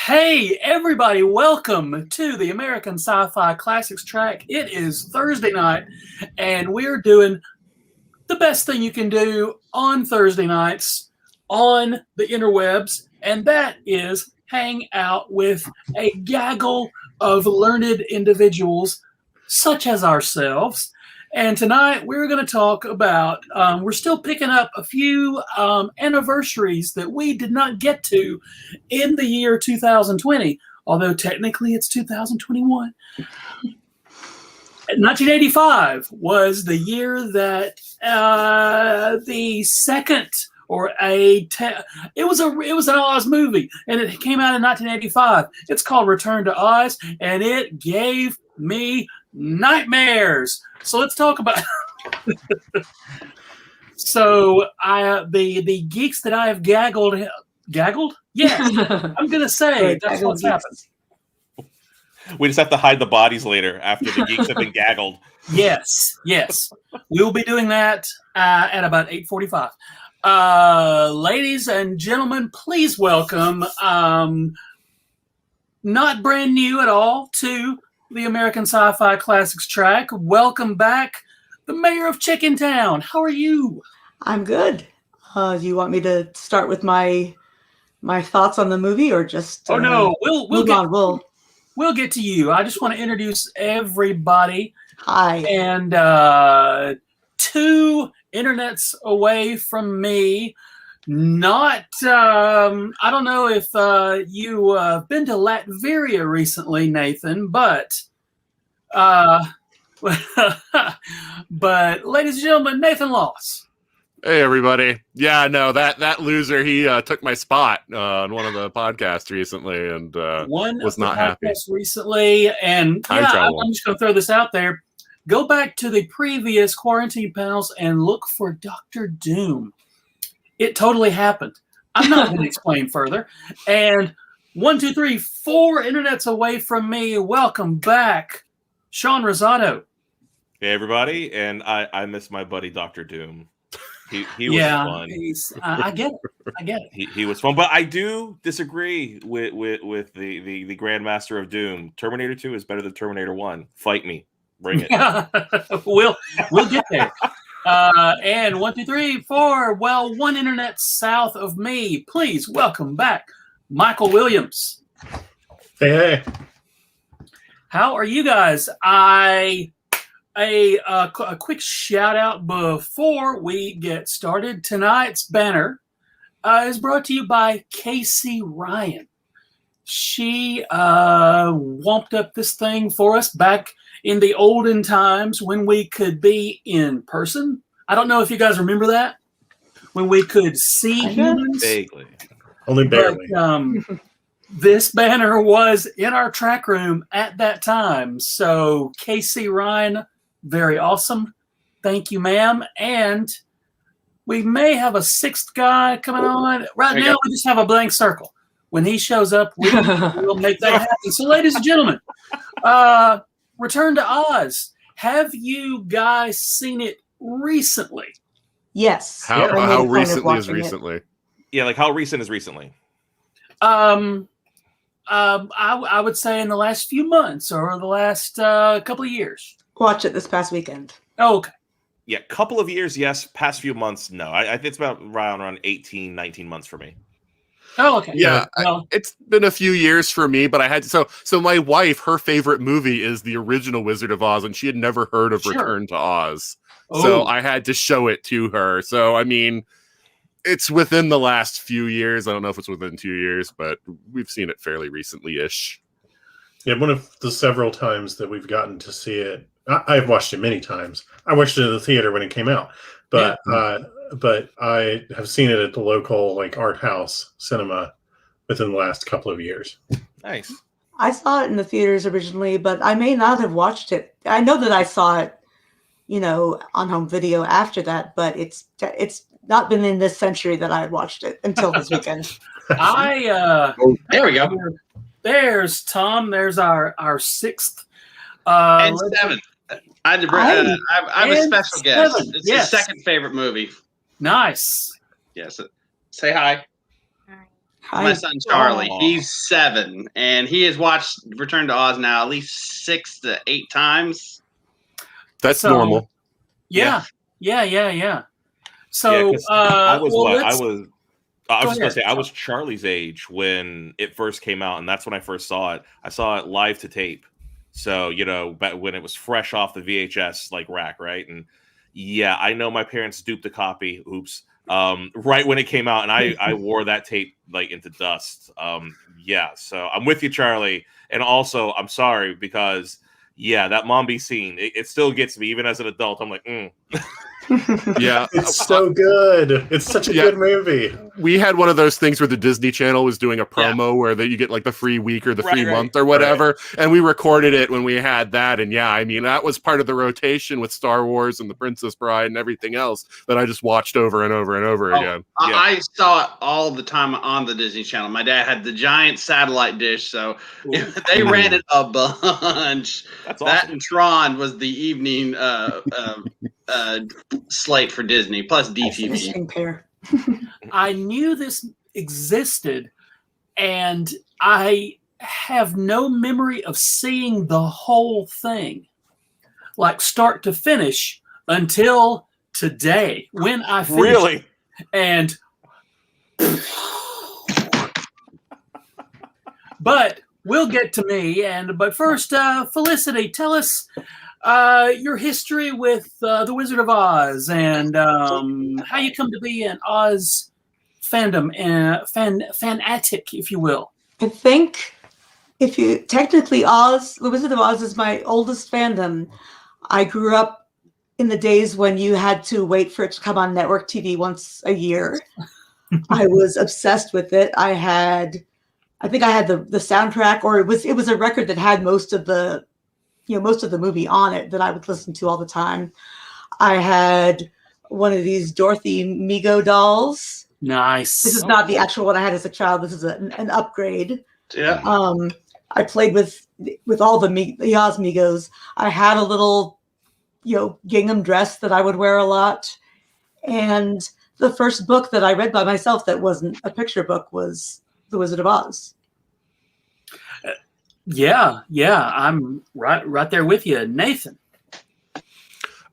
Hey, everybody, welcome to the American Sci-Fi Classics Track. It is Thursday night, and we're doing the best thing you can do on Thursday nights on the interwebs, and that is hang out with a gaggle of learned individuals such as ourselves. And tonight we're going to talk about, we're still picking up a few anniversaries that we did not get to in the year 2020, although technically it's 2021. 1985 was the year that the second, or it was an Oz movie, and it came out in 1985. It's called Return to Oz, and it gave me nightmares. So let's talk about. So the geeks that I have gaggled. Yes, I'm gonna say that's what's happened. We just have to hide the bodies later after the geeks have been gaggled. Yes, we'll be doing that at about 8:45. Ladies and gentlemen, please welcome, not brand new at all, to the American Sci-Fi Classics Track. Welcome back, the Mayor of Chickentown. How are you? I'm good. Do you want me to start with my thoughts on the movie, or just? Oh no, we'll get to you. I just want to introduce everybody. Hi. And two internets away from me. Not, I don't know if you've been to Latveria recently, Nathan, but ladies and gentlemen, Nathan Loss. Hey, everybody. Yeah, no, that loser, he took my spot on one of the podcasts recently, and was not happy. Recently, and yeah, I'm just going to throw this out there. Go back to the previous quarantine panels and look for Dr. Doom. It totally happened. I'm not going to explain further. And 1, 2, 3, 4 internets away from me. Welcome back, Shaun Rosado. Hey, everybody. And I miss my buddy, Dr. Doom. He was fun. I get it. He was fun. But I do disagree with the Grandmaster of Doom. Terminator 2 is better than Terminator 1. Fight me. Bring it. We'll get there. And 1, 2, 3, 4. Well, one internet south of me. Please welcome back Michael Williams. Hey. How are you guys? A quick shout out before we get started. Tonight's banner is brought to you by Casey Ryan. She womped up this thing for us back in the olden times when we could be in person. I don't know if you guys remember that. When we could see humans. Vaguely. Only barely. But, this banner was in our track room at that time. So Casey Ryan, very awesome. Thank you, ma'am. And we may have a sixth guy coming on. Right now, we just have a blank circle. When he shows up, we'll make that happen. So, ladies and gentlemen, Return to Oz. Have you guys seen it recently? Yes. How recently is recently? Yeah, like how recent is recently? I would say in the last few months or the last couple of years. Watch it this past weekend. Oh, okay. Yeah, couple of years, yes. Past few months, no. I think it's about around 18, 19 months for me. Oh, okay. Yeah, it's been a few years for me, but I had to. So my wife, her favorite movie is the original Wizard of Oz, and she had never heard of Return to Oz. Oh. So I had to show it to her. So, I mean, it's within the last few years. I don't know if it's within 2 years, but we've seen it fairly recently-ish. Yeah, one of the several times that we've gotten to see it, I've watched it many times. I watched it in the theater when it came out, but I have seen it at the local art house cinema within the last couple of years. Nice. I saw it in the theaters originally, but I may not have watched it. I know that I saw it, on home video after that, but it's not been in this century that I had watched it until this weekend. There we go. There's Tom. There's our sixth and seventh. I'm a special guest. It's his second favorite movie. Nice. Yes. Say hi. My son Charlie, he's 7, and he has watched Return to Oz now at least 6 to 8 times. That's normal. Yeah. So I was gonna say I was Charlie's age when it first came out, and that's when I first saw it. I saw it live to tape. So, back when it was fresh off the VHS rack, right? And yeah, I know my parents duped a copy. Oops. Right when it came out, and I wore that tape into dust. So I'm with you, Charlie. And also, I'm sorry because that Mombi scene, it still gets me even as an adult. I'm like, Yeah, it's so good. It's such a good movie. We had one of those things where the Disney Channel was doing a promo where you get the free week or the free month or whatever, and we recorded it when we had that. And that was part of the rotation with Star Wars and The Princess Bride and everything else that I just watched over and over and over again. I saw it all the time on the Disney Channel. My dad had the giant satellite dish, so they ran it a bunch. That's awesome. That and Tron was the evening slate for Disney plus DTV. Pair. I knew this existed, and I have no memory of seeing the whole thing, start to finish, until today when I finished. Really? And but we'll get to me. But first, Felicity, tell us your history with the Wizard of Oz and how you come to be an Oz fandom fanatic, if you will. I think technically the Wizard of Oz is my oldest fandom. I grew up in the days when you had to wait for it to come on network TV once a year. I was obsessed with it. I think I had the soundtrack, or it was a record that had most of the movie on it that I would listen to all the time. I had one of these Dorothy Migo dolls. Nice. This is not the actual one I had as a child. This is an upgrade. Yeah. I played with all the Oz Migos. I had a little, gingham dress that I would wear a lot. And the first book that I read by myself that wasn't a picture book was The Wizard of Oz. Yeah, I'm right there with you, Nathan.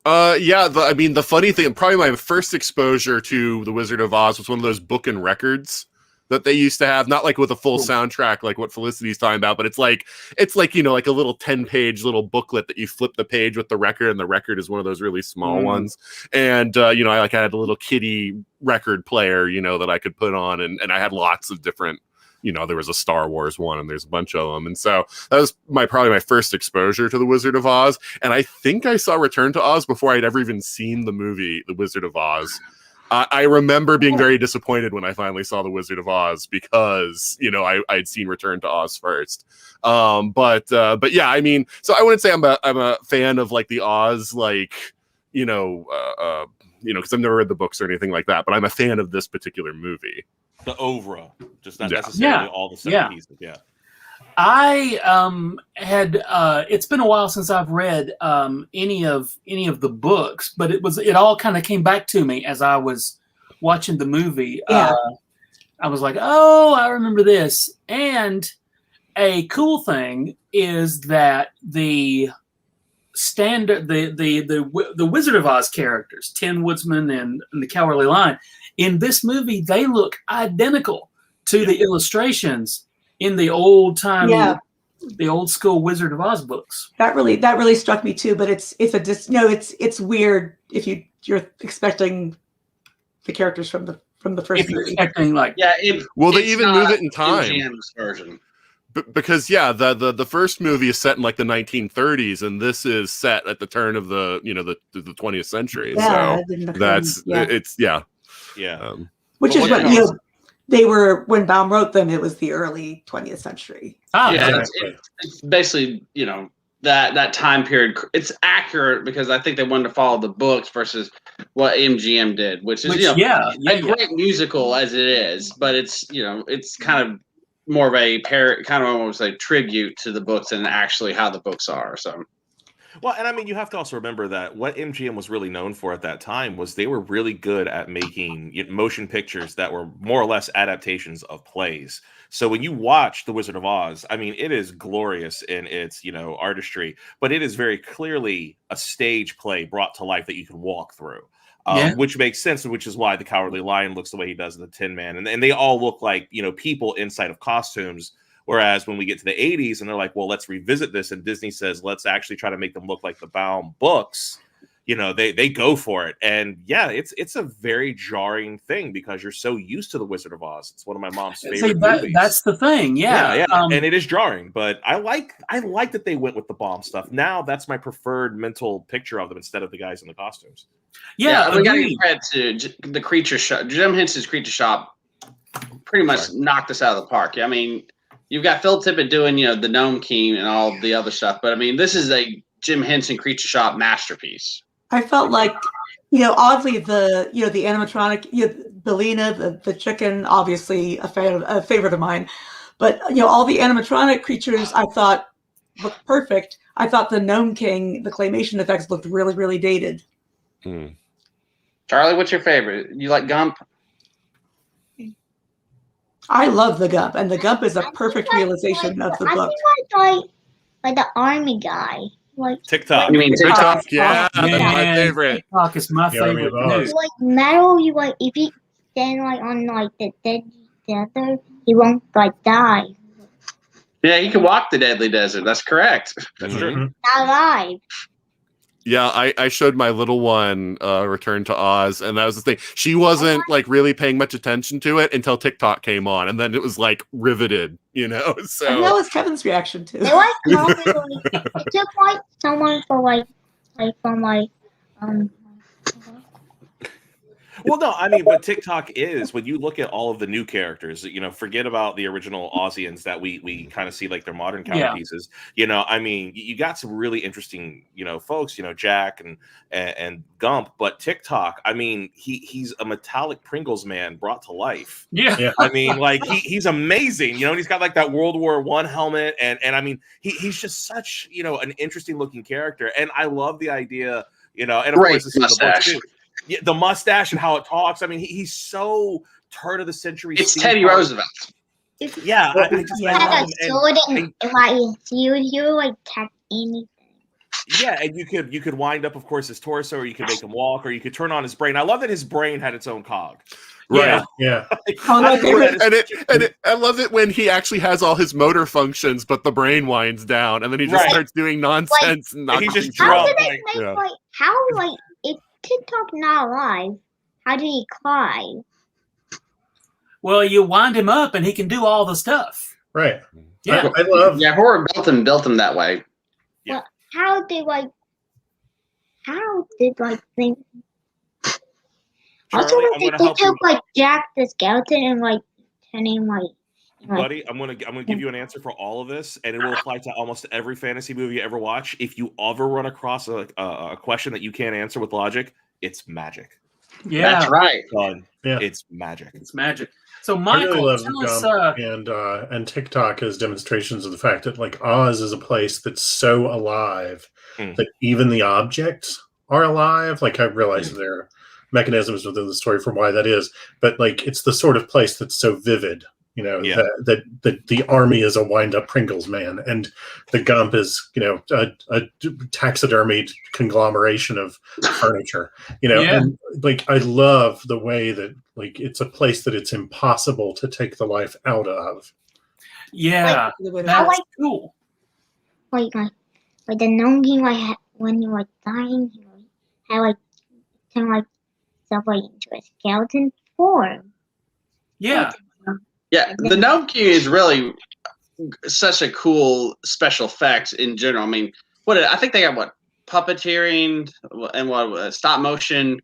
The funny thing, probably my first exposure to The Wizard of Oz was one of those book and records that they used to have, not with a full soundtrack like what Felicity's talking about, but it's like a little 10-page little booklet that you flip the page with the record, and the record is one of those really small ones. And I had a little kiddie record player, that I could put on, and I had lots of different. There was a Star Wars one, and there's a bunch of them. And so that was probably my first exposure to The Wizard of Oz. And I think I saw Return to Oz before I'd ever even seen the movie, The Wizard of Oz. I remember being very disappointed when I finally saw The Wizard of Oz because, I'd seen Return to Oz first. But yeah, so I wouldn't say I'm a fan of the Oz, because I've never read the books or anything like that, but I'm a fan of this particular movie. The ouvre, just not necessarily all the 7 pieces. Yeah. I had it's been a while since I've read any of the books, but it all kind of came back to me as I was watching the movie. I was like, oh, I remember this. And a cool thing is that the standard the Wizard of Oz characters, Tin Woodsman and the Cowardly Lion, in this movie they look identical to the illustrations in the old time, the old school Wizard of Oz books. That really struck me too. But it's weird if you're expecting the characters from the first movie. Expecting they even move it in time. Version. Because the first movie is set in the 1930s, and this is set at the turn of the 20th century. Yeah, so that's which is what they were when Baum wrote them. It was the early 20th century. It's basically that time period. It's accurate because I think they wanted to follow the books versus what MGM did, which is a great musical as it is, but it's it's kind of more of a almost like tribute to the books than actually how the books are. So Well, and I mean, you have to also remember that what MGM was really known for at that time was they were really good at making motion pictures that were more or less adaptations of plays. So when you watch The Wizard of Oz, I mean, it is glorious in its, artistry, but it is very clearly a stage play brought to life that you can walk through. Which makes sense, which is why the Cowardly Lion looks the way he does in the Tin Man. And they all look like, people inside of costumes. Whereas when we get to the 80s and they're like, well, let's revisit this. And Disney says, let's actually try to make them look like the Baum books. They go for it. And yeah, it's a very jarring thing because you're so used to The Wizard of Oz. It's one of my mom's favorite movies. That's the thing. Yeah. And it is jarring, but I like that they went with the Baum stuff. Now that's my preferred mental picture of them instead of the guys in the costumes. Yeah, we got to give credit to the Creature Shop. Jim Henson's Creature Shop pretty much knocked us out of the park. I mean, you've got Phil Tippett doing, the Gnome King and all the other stuff, but I mean, this is a Jim Henson Creature Shop masterpiece. I felt like, oddly the animatronic, Bellina, the chicken, obviously a favorite of mine, but all the animatronic creatures I thought looked perfect. I thought the Gnome King, the claymation effects looked really, really dated. Charlie, what's your favorite? You like Gump? I love the Gump, and the Gump is a perfect realization of the book. I like the army guy. Like TikTok. You mean TikTok? Yeah, that's my favorite. TikTok is my favorite. Like metal, you like if you stand on the deadly desert, he won't die. Yeah, he can walk the deadly desert. That's correct. That's true. Not alive. Yeah, I showed my little one Return to Oz, and that was the thing. She wasn't really paying much attention to it until TikTok came on, and then it was riveted, So and that was Kevin's reaction too. They it took someone from Well, no, I mean, but TikTok is, when you look at all of the new characters, forget about the original Ozians that we kind of see like their modern counterpieces. I mean, you got some really interesting, folks, Jack and Gump, but TikTok, I mean, he's a metallic Pringles man brought to life. Yeah. I mean, he's amazing, and he's got that World War I helmet. And I mean, he's just such, an interesting looking character. And I love the idea, and of course, this is the book too. Yeah, the mustache and how it talks. I mean, he's so turn of the century. It's Teddy Roosevelt. Yeah, I just love him. You catch anything. Yeah, and you could wind up, of course, his torso, or you could make him walk, or you could turn on his brain. I love that his brain had its own cog. Right. Yeah. I love it when he actually has all his motor functions, but the brain winds down, and then he just starts doing nonsense. And he just how drunk. did it make if TikTok not alive, how did he cry? Well, you wind him up, and he can do all the stuff. Right. Yeah. I love. Yeah, Horror built him that way. Yeah. Well, how did think? Also, they took Jack the Skeleton and turn him Buddy, I'm gonna give you an answer for all of this, and it will apply to almost every fantasy movie you ever watch. If you ever run across a question that you can't answer with logic, it's magic. Yeah, that's right. Yeah, it's magic. It's magic. So, Michael, I really love Gump and TikTok as demonstrations of the fact that Oz is a place that's so alive that even the objects are alive. I realize there are mechanisms within the story for why that is, but it's the sort of place that's so vivid. That the army is a wind-up Pringles man, and the Gump is, a taxidermied conglomeration of furniture. And I love the way that it's a place that it's impossible to take the life out of. Yeah, that's cool. The Gnome King, when you were dying, he had turn stuff into a skeleton form. Yeah. Yeah, the Gnome King is really such a cool special effects in general. I mean, I think they got puppeteering and stop motion,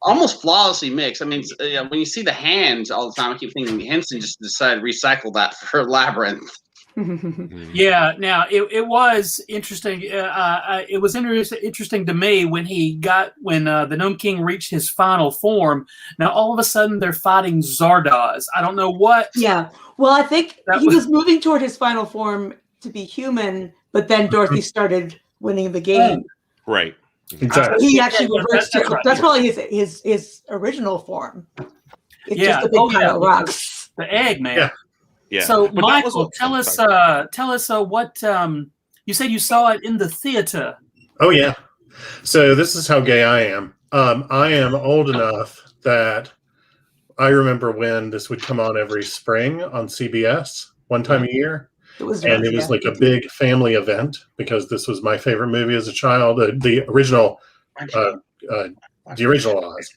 almost flawlessly mixed. I mean, when you see the hands all the time, I keep thinking Henson just decided to recycle that for Labyrinth. Yeah. Now it was interesting. It was interesting to me when the Gnome King reached his final form. Now all of a sudden they're fighting Zardoz. I don't know what. Yeah. Well, I think he was moving toward his final form to be human, but then Dorothy started winning the game. Right. Exactly. So he actually reverts to that's probably his original form. It's just a big pile of rocks. The egg, man. Yeah. Yeah. So, But Michael, tell us what you said you saw it in the theater. Oh yeah. So this is how gay I am. I am old enough that I remember when this would come on every spring on CBS one time a year. It was like a big family event because this was my favorite movie as a child, the original Oz,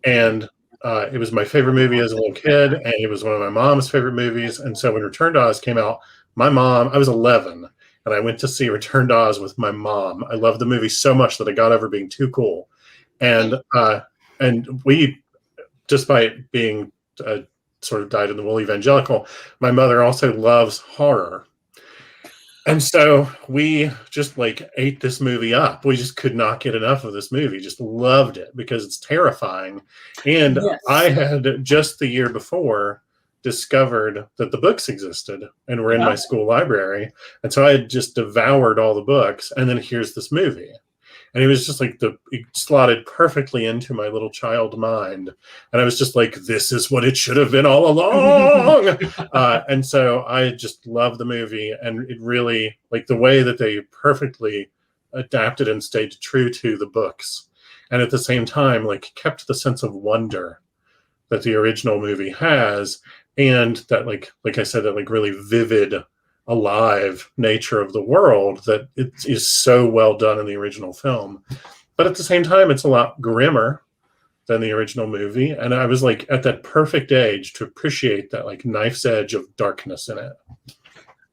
and it was my favorite movie as a little kid, and it was one of my mom's favorite movies. And so when Return to Oz came out, I was 11, and I went to see Return to Oz with my mom. I loved the movie so much that I got over being too cool, and we, despite being sort of dyed in the wool evangelical, my mother also loves horror. And so we just like ate this movie up. We just could not get enough of this movie. Just loved it because it's terrifying. And I had just the year before discovered that the books existed and were in my school library. And so I had just devoured all the books. And then here's this movie. And it was just like it slotted perfectly into my little child mind. And I was just like, this is what it should have been all along. And so I just love the movie. And it really, like the way that they perfectly adapted and stayed true to the books. And at the same time, like kept the sense of wonder that the original movie has. And that like I said, that like really vivid, alive nature of the world that it is so well done in the original film. But at the same time, it's a lot grimmer than the original movie. And I was like at that perfect age to appreciate that like knife's edge of darkness in it.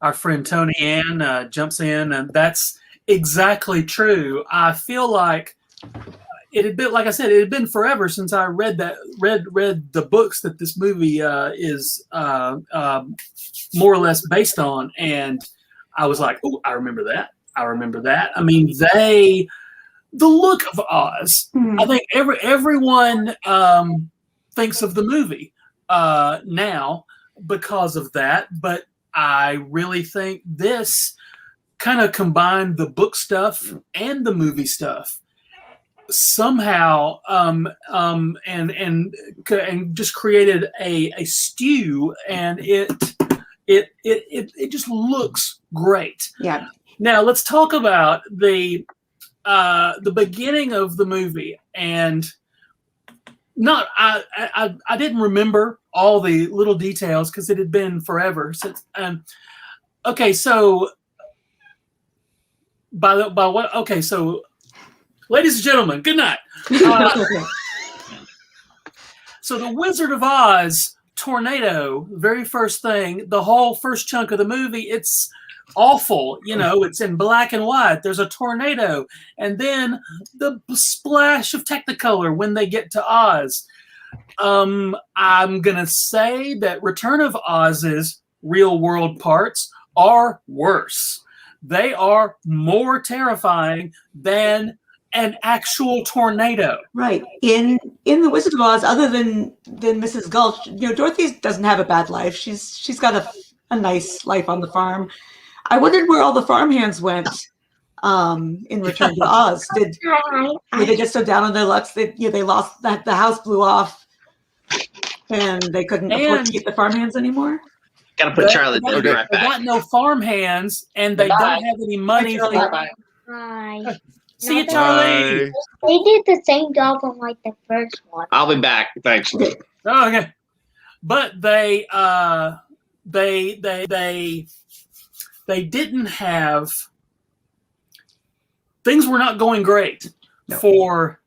Our friend Tony Ann jumps in, and that's exactly true. I feel like it had been, like I said, it had been forever since I read the books that this movie is more or less based on, and I was like, oh, I remember that. I mean, the look of Oz. I think everyone thinks of the movie now because of that, but I really think this kind of combined the book stuff and the movie stuff somehow, and just created a stew, and it just looks great. Yeah. Now let's talk about the beginning of the movie, and I didn't remember all the little details because it had been forever since. Okay, so so ladies and gentlemen, good night. So the Wizard of Oz tornado, very first thing, the whole first chunk of the movie, it's awful. You know, it's in black and white. There's a tornado. And then the splash of Technicolor when they get to Oz. I'm going to say that Return of Oz's real world parts are worse. They are more terrifying than an actual tornado. Right. In The Wizard of Oz, other than Mrs. Gulch, you know, Dorothy doesn't have a bad life. She's got a nice life on the farm. I wondered where all the farmhands went in Return to Oz. Were they just so down on their luck that they lost that the house blew off and they couldn't afford to keep the farmhands anymore? Gotta put Charlie right back. They got no farmhands and they don't have any money. Bye. See you, Charlie. They did the same job on like the first one. I'll be back. Thanks. Oh, okay. But they didn't have, things were not going great for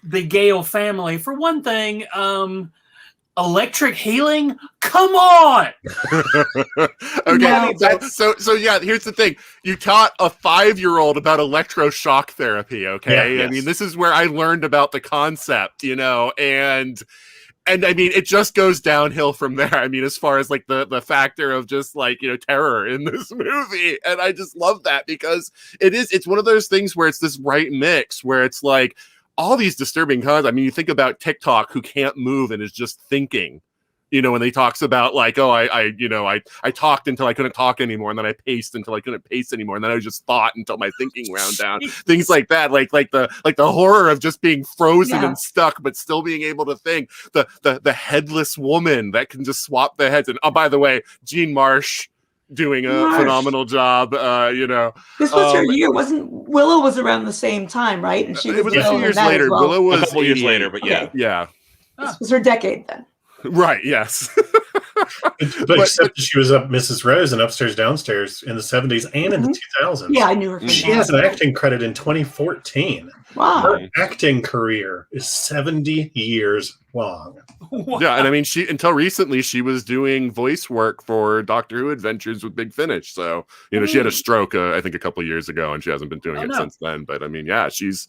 the Gale family. For one thing, electric healing? Come on! Okay, so yeah, here's the thing. You taught a 5-year-old about electroshock therapy, okay? Yeah, yes. I mean, this is where I learned about the concept, you know, and I mean, it just goes downhill from there. I mean, as far as like the factor of just like, you know, terror in this movie. And I just love that because it's one of those things where it's this right mix where it's like all these disturbing cons. I mean, you think about TikTok who can't move and is just thinking You know, when he talks about like, oh, I talked until I couldn't talk anymore, and then I paced until I couldn't pace anymore, and then I just thought until my thinking wound down. Things like that, like the horror of just being frozen and stuck, but still being able to think. The headless woman that can just swap the heads. And oh, by the way, Jean Marsh doing a phenomenal job. You know, this was her year. Willow was around the same time, right? And she was a few years later. Well. Willow was a couple years later, but yeah. This was her decade then. Right. Yes. but except she was up Mrs. Rose and Upstairs Downstairs in the 70s and in the 2000s. Yeah, I knew her. She has an acting credit in 2014. Wow. Her acting career is 70 years long. Wow. Yeah, and I mean, until recently she was doing voice work for Doctor Who Adventures with Big Finish. So you know, she had a stroke, I think, a couple of years ago, and she hasn't been doing it since then. But I mean, yeah, she's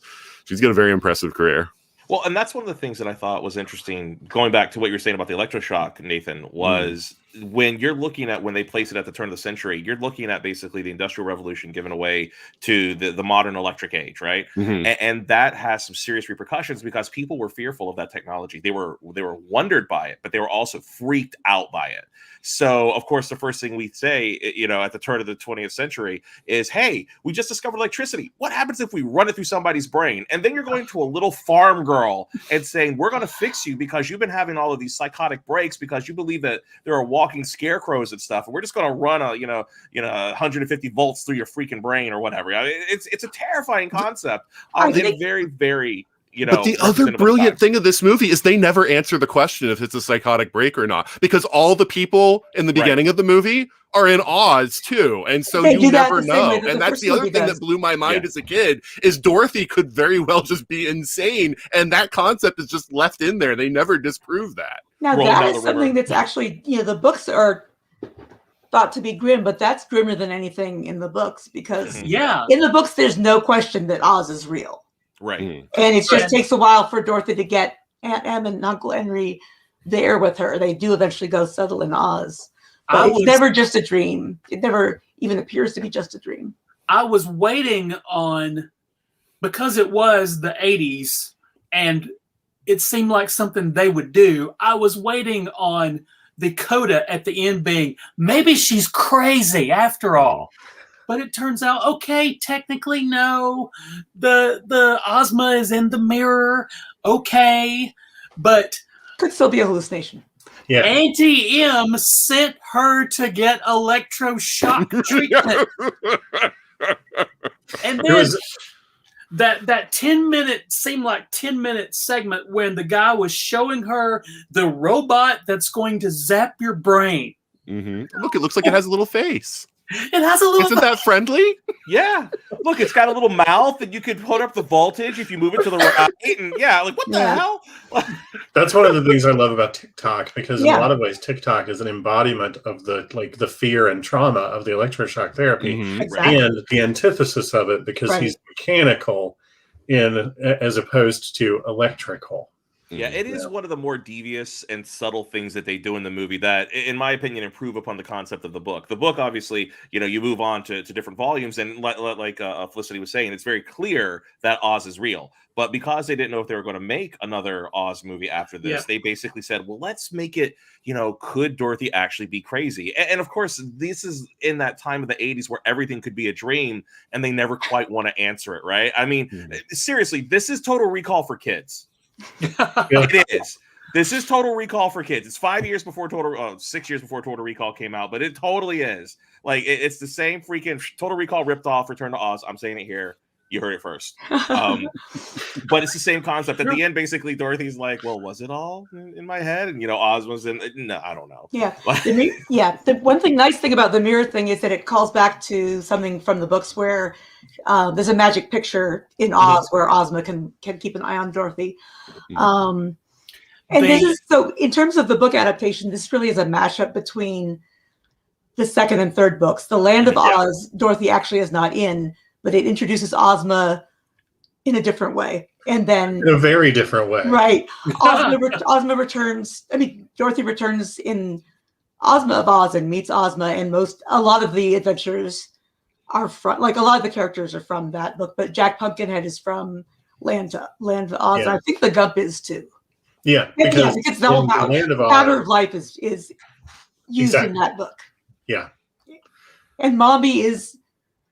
got a very impressive career. Well, and that's one of the things that I thought was interesting, going back to what you were saying about the electroshock, Nathan, was when you're looking at when they place it at the turn of the century, you're looking at basically the Industrial Revolution given away to the modern electric age, right? And that has some serious repercussions because people were fearful of that technology. They were wondered by it, but they were also freaked out by it. So, of course, the first thing we say, you know, at the turn of the 20th century is, hey, we just discovered electricity. What happens if we run it through somebody's brain? And then you're going to a little farm girl and saying, we're going to fix you because you've been having all of these psychotic breaks because you believe that there are walking scarecrows and stuff. And we're just going to run 150 volts through your freaking brain or whatever. I mean, it's a terrifying concept. Very, very... but the other brilliant thing of this movie is they never answer the question if it's a psychotic break or not, because all the people in the beginning of the movie are in Oz too, and so you never know. And that's the other thing that blew my mind as a kid is Dorothy could very well just be insane, and that concept is just left in there. They never disprove that. Now that is something that's actually, you know, the books are thought to be grim, but that's grimmer than anything in the books because in the books there's no question that Oz is real. Right. And it just takes a while for Dorothy to get Aunt Em and Uncle Henry there with her. They do eventually go settle in Oz. But it's never just a dream. It never even appears to be just a dream. I was waiting on, because it was the 80s and it seemed like something they would do, I was waiting on the coda at the end being, maybe she's crazy after all. But it turns out, okay, technically no. The Ozma is in the mirror, okay, but could still be a hallucination. Yeah. Auntie M sent her to get electroshock treatment, and then that 10-minute seemed like 10-minute segment when the guy was showing her the robot that's going to zap your brain. Look, it looks like it has a little face. It has a little. Isn't that friendly? Yeah. Look, it's got a little mouth, and you could put up the voltage if you move it to the right. And like what the hell? That's one of the things I love about TikTok, because in a lot of ways, TikTok is an embodiment of the fear and trauma of the electroshock therapy, and the antithesis of it, because he's mechanical as opposed to electrical. Yeah, it is one of the more devious and subtle things that they do in the movie that, in my opinion, improve upon the concept of the book. The book, obviously, you move on to different volumes, and like Felicity was saying, it's very clear that Oz is real. But because they didn't know if they were going to make another Oz movie after this, they basically said, well, let's make it, could Dorothy actually be crazy? And of course, this is in that time of the 80s where everything could be a dream, and they never quite want to answer it, right? I mean, seriously, this is Total Recall for kids. It is. This is Total Recall for kids. It's 6 years before Total Recall came out, but it totally is. Like, it's the same freaking Total Recall ripped off Return to Oz. I'm saying it here. You heard it first. But it's the same concept. At the end, basically, Dorothy's like, well, was it all in my head? And, Oz was in... No, I don't know. Yeah. The one nice thing about the mirror thing is that it calls back to something from the books where there's a magic picture in Oz where Ozma can keep an eye on Dorothy. And this is, so in terms of the book adaptation, this really is a mashup between the second and third books. The Land of Oz, Dorothy actually is not in, but it introduces Ozma in a different way. And then in a very different way. Right. Ozma returns. I mean, Dorothy returns in Ozma of Oz and meets Ozma, and a lot of the adventures are from, like, a lot of the characters are from that book, but Jack Pumpkinhead is from Land of Oz. And I think the Gump is too. Yeah, because the whole power of life is used in that book. Yeah. And Mommy is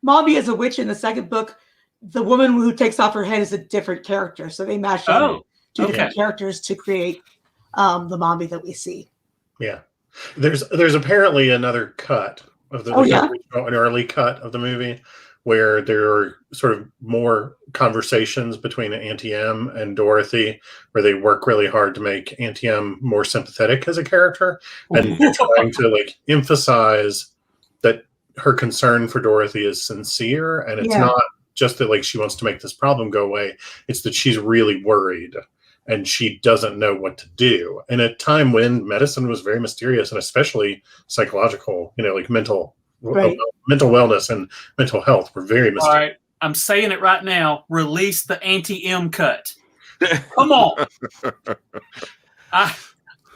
a witch in the second book. The woman who takes off her head is a different character. So they mashed up two different characters to create the Mommy that we see. Yeah. There's apparently another cut of the an early cut of the movie where there are sort of more conversations between Auntie M and Dorothy, where they work really hard to make Auntie M more sympathetic as a character, and they're trying to like emphasize that her concern for Dorothy is sincere, and it's not just that like she wants to make this problem go away. It's that she's really worried and she doesn't know what to do. And at a time when medicine was very mysterious, and especially psychological, like mental wellness and mental health were very mysterious. All right, I'm saying it right now. Release the Auntie M cut. Come on.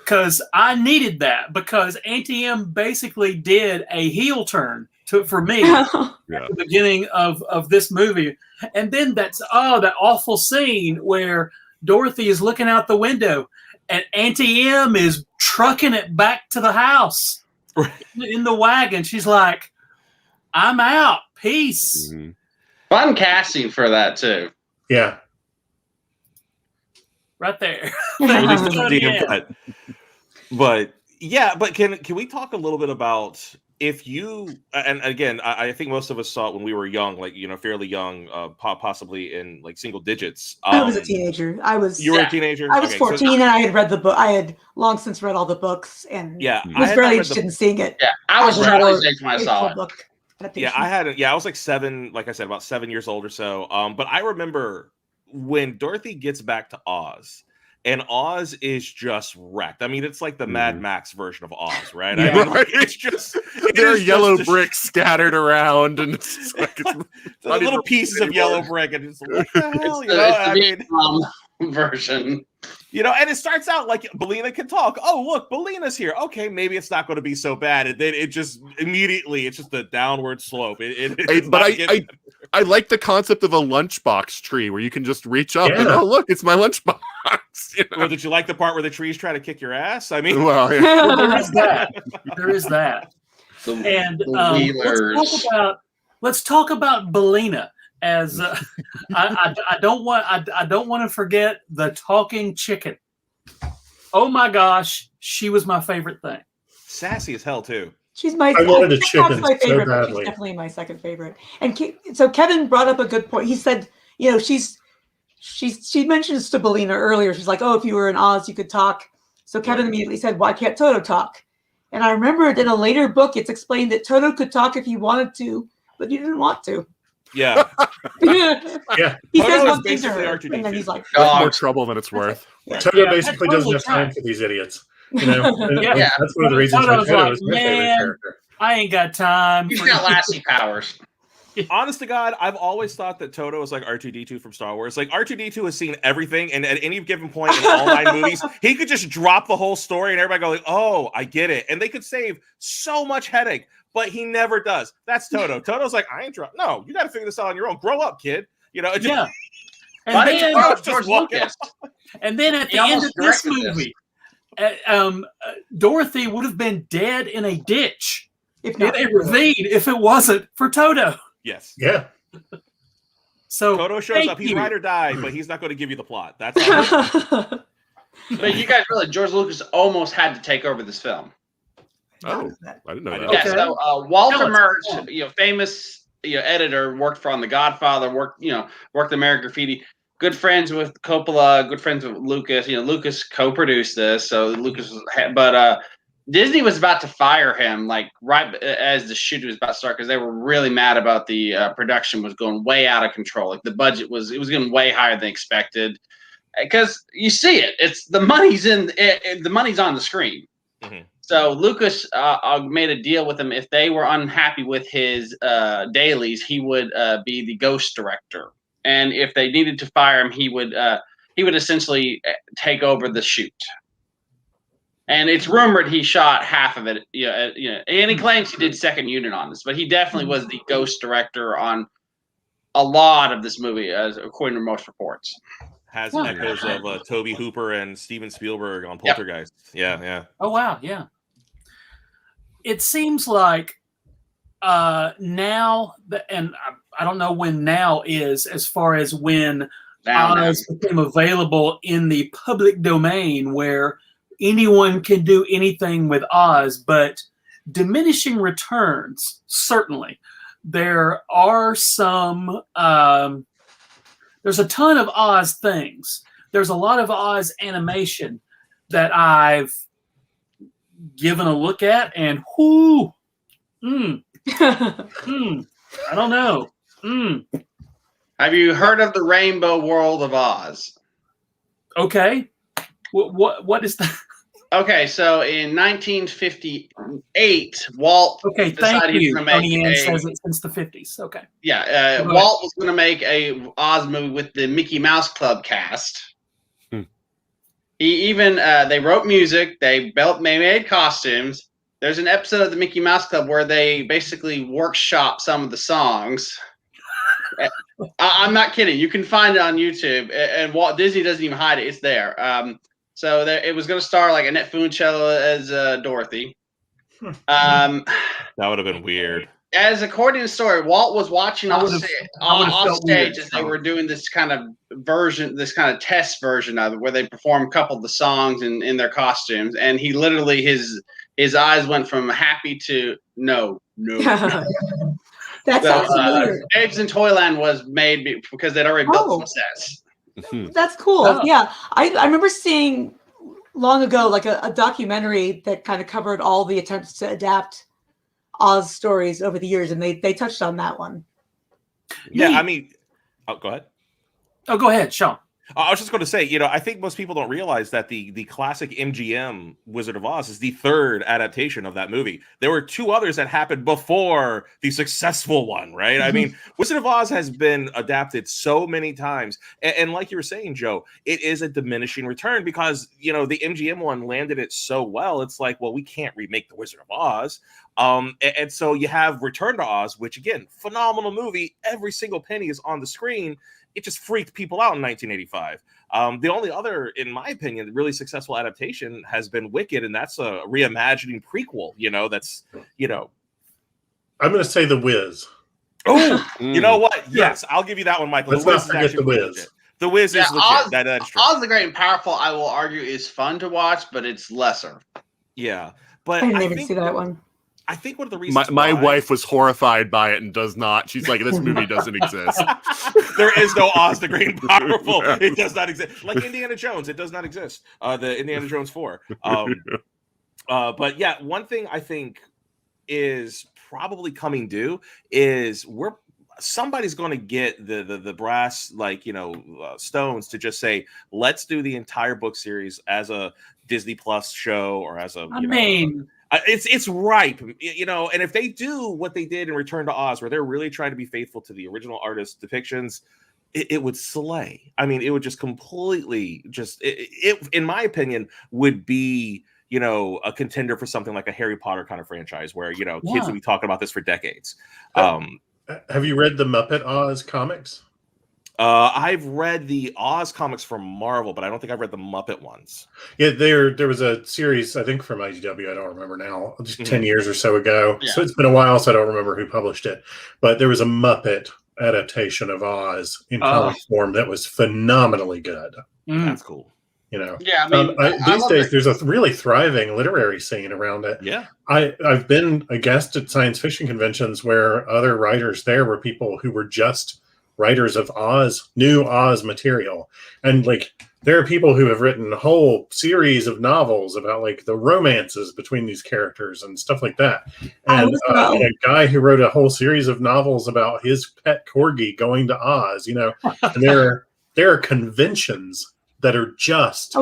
Because I needed that, because Auntie M basically did a heel turn for me at the beginning of this movie. And then that awful scene where Dorothy is looking out the window and Auntie M is trucking it back to the house in the wagon. She's like, I'm out. Peace. Mm-hmm. Fun casting for that too. Yeah. Right there. But can we talk a little bit about if you, and again, I think most of us saw it when we were young, like, fairly young, possibly in like single digits. I was a teenager. You were a teenager? I was 14 and I had read the book. I had long since read all the books and was very interested in seeing it. Yeah, I was Charlie's age when I saw it. I was like 7, like I said, about 7 years old or so. But I remember when Dorothy gets back to Oz, and Oz is just wrecked. I mean, it's like the Mad Max version of Oz, right? Yeah. I mean, it's just there are yellow bricks scattered around, and it's like little pieces of yellow brick, and it's like, what the hell? Version. And it starts out like Bellina can talk. Oh, look, Bellina's here. Okay, maybe it's not going to be so bad. And then it just immediately, it's just a downward slope. I like the concept of a lunchbox tree where you can just reach up and, oh, look, it's my lunchbox. Well, did you like the part where the trees try to kick your ass? I mean, well, there is that. There is that. And let's talk about Bellina. As I don't want to forget the talking chicken. Oh my gosh, she was my favorite thing. Sassy as hell too. She's my. I wanted a chicken my favorite, so badly. She's definitely my second favorite. And so Kevin brought up a good point. He said, she mentions to Bellina earlier. She's like, oh, if you were in Oz, you could talk. So Kevin immediately said, why can't Toto talk? And I remembered in a later book, it's explained that Toto could talk if he wanted to, but he didn't want to. Yeah. Yeah. He says one thing to her, and then he's like, more trouble than it's worth. Toto basically doesn't have time for these idiots. That's one of the reasons why Toto is my favorite character. I ain't got time. He's got Lassie powers. Honest to God, I've always thought that Toto is like R2-D2 from Star Wars. Like R2-D2 has seen everything, and at any given point in all 9 movies, he could just drop the whole story, and everybody go like, "Oh, I get it," and they could save so much headache. But he never does. That's Toto. Toto's like, I ain't drunk. No, you got to figure this out on your own. Grow up, kid. And then at the end of this movie, Dorothy would have been dead in a ditch in a ravine if it wasn't for Toto. Yes. Yeah. So Toto shows up. He's ride or die, but he's not going to give you the plot. That's how But you guys realize George Lucas almost had to take over this film. Oh, I didn't know that. Yeah, so Walter Murch, famous editor, worked for on The Godfather, worked American Graffiti, good friends with Coppola, good friends with Lucas. Lucas co-produced this, so Lucas was, but Disney was about to fire him, like right as the shoot was about to start, because they were really mad about the production was going way out of control. Like the budget was getting way higher than expected, because you see it, it's the money's the money's on the screen. Mm-hmm. So Lucas made a deal with him. If they were unhappy with his dailies, he would be the ghost director, and if they needed to fire him, he would essentially take over the shoot. And it's rumored he shot half of it, and he claims he did second unit on this, but he definitely was the ghost director on a lot of this movie, as according to most reports. Has echoes of Toby Hooper and Steven Spielberg on Poltergeist. Yep. Yeah. Oh wow, yeah. It seems like now, and I don't know when now is, as far as when Oz became available in the public domain, where anyone can do anything with Oz, but diminishing returns, certainly. There are some, there's a ton of Oz things. There's a lot of Oz animation that I've given a look at, and I don't know. Have you heard of the Rainbow World of Oz? Okay. What is that? Okay, so in 1958, Walt decided he was going to make Tony Ann says it since the 50s. Okay. Yeah, Walt was going to make a Oz movie with the Mickey Mouse Club cast. He even they wrote music, they made costumes. There's an episode of the Mickey Mouse Club where they basically workshop some of the songs. I'm not kidding. You can find it on YouTube, and Walt Disney doesn't even hide it. It's there. So it was going to star like Annette Funicello as Dorothy. That would have been weird. As according to the story, Walt was watching off stage as they were doing this kind of version, this kind of test version of it, where they performed a couple of the songs in their costumes, and he literally his eyes went from happy to no. That's weird. Babes in Toyland was made because they'd already built some sets. That's cool. Oh. Yeah, I remember seeing long ago like a documentary that kind of covered all the attempts to adapt Oz stories over the years, and they touched on that one. Yeah, I mean, go ahead. Oh, go ahead, Shaun. I was just going to say, I think most people don't realize that the classic MGM Wizard of Oz is the third adaptation of that movie. There were two others that happened before the successful one, right? I mean, Wizard of Oz has been adapted so many times. And like you were saying, Joe, it is a diminishing return because, the MGM one landed it so well. It's like, well, we can't remake the Wizard of Oz. And so you have Return to Oz, which, again, phenomenal movie. Every single penny is on the screen. It just freaked people out in 1985. The only other, in my opinion, really successful adaptation has been Wicked, and that's a reimagining prequel. That's. I'm going to say The Wiz. Oh, you know what? Yes, I'll give you that one, Michael. Let's not forget The Wiz. Legit. The Wiz is legit. That's true. Oz the Great and Powerful, I will argue, is fun to watch, but it's lesser. Yeah, but I didn't see that one. I think one of the reasons my wife was horrified by it and does not. She's like, this movie doesn't exist. There is no Oz the Great and Powerful. It does not exist. Like Indiana Jones, it does not exist. The Indiana Jones 4. But yeah, one thing I think is probably coming due is somebody's going to get the brass stones to just say, let's do the entire book series as a Disney Plus show or as a it's ripe, and if they do what they did in Return to Oz, where they're really trying to be faithful to the original artist's depictions, it would slay. I mean, it would just completely it in my opinion, would be, a contender for something like a Harry Potter kind of franchise where, kids will be talking about this for decades. Have you read the Muppet Oz comics? I've read the Oz comics from Marvel, but I don't think I've read the Muppet ones. Yeah, there was a series, I think from IDW, I don't remember now, just 10 years or so ago. Yeah. So it's been a while, so I don't remember who published it. But there was a Muppet adaptation of Oz in comic form that was phenomenally good. That's cool. Yeah, I mean, these days there's a really thriving literary scene around it. Yeah, I've been a guest at science fiction conventions where other writers there were people who were just writers of new Oz material, and there are people who have written a whole series of novels about the romances between these characters and stuff like that. And a guy who wrote a whole series of novels about his pet corgi going to Oz. And there are conventions that are just